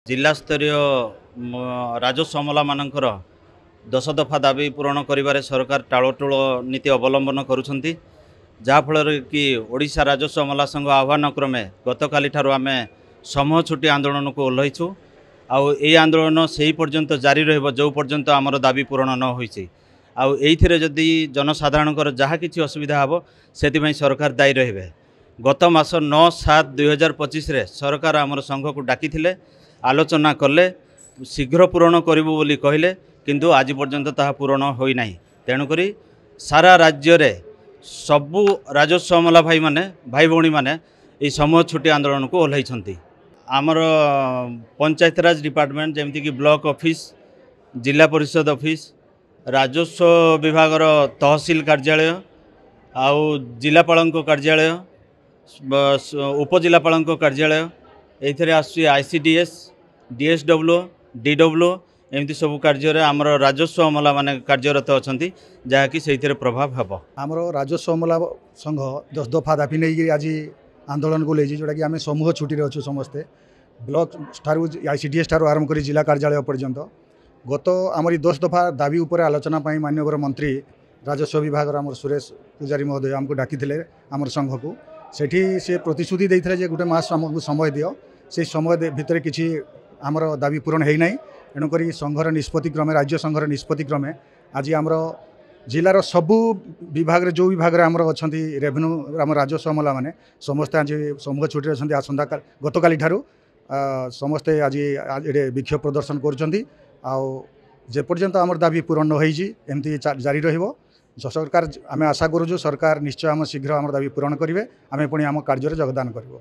जिला स्तरीय राजस्व अमला मानकर 10 दफा दाबी पूरण करिबारे सरकार टाळोटोळ नीति अवलंबन करुछंती जाफल कि ओडिशा राजस्व अमला संघ आह्वान क्रमे गतकाली ठारू आमे समूह छुट्टी आंदोलन को ओह्लैछु आउ ए आंदोलन सेही पर्यंत जारी रहबो जो पर्यंत आमर दाबी पूरण न होईछि आउ एइथिरे जदि जनसाधारणकर जहाँ किछि असुविधा हबो सेति सरकार दायी रहिबे। गत मास 9/7/2025 रे सरकार आमर संघ को डाकिथिले आलोचना कले शीघ्र पूरण करिबो बोली कहिले किंतु आज पर्यंत ताहा पूरण होई नाही। तेणुकरी सारा राज्य रे सबु राजस्व अमला भाई माने भाई भौणी माने ए समूह छुट्टी आंदोलन को ओह्लैछंती। आमर पंचायत राज डिपार्टमेंट जेमती कि ब्लॉक ऑफिस जिला परिषद ऑफिस राजस्व विभागर तहसील कार्यालय आउ जिलापाल कार्यालय उपजिलापाल कार्यालय एथिरे आसुची आईसीडीएस डीएसडब्ल्यू डीडब्ल्यू एमती सब कार्य आमर राजस्व अमला माने कार्यरत अछंती जहाँकि से प्रभाव हम। आमर राजस्व अमला संघ 10 दफा दाबी नहीं आज आंदोलन को लेजी जोटा कि आम समूह छुट्टी अच्छु समस्ते ब्लॉक ठारू आईसीडीएस ठारू आरंभ कर जिला कार्यालय पर्यंत गत आमरी 10 दफा दाबी उपर आलोचना माननीय मंत्री राजस्व विभाग आम सुरेश पूजारी महोदय आमको डाकी आमर संघ को सेठी से प्रतिश्रुति देते जे गोटे मास आमको समय दियो से समय भितर किसी आमर दाबी पूरण है ना तेणुक संघर निष्पत्ति क्रमे राज्य संघर निष्पत्ति क्रमे आज आमर जिलार सबू विभाग जो विभाग आमर अच्छा रेवेन्यू आम राजस्व अमला माने समस्ते आज समूह छुट्टी अच्छा आसंता गतकाली ठारू समस्ते आज विक्षोभ प्रदर्शन करपर्यंत आमर दाबी पूरण होमती जारी रहिबो। सरकार आम आशा करूँ सरकार निश्चय आम शीघ्र आम दाबी पूरण करेंगे आम पुणी आम कार्य योगदान करूँ।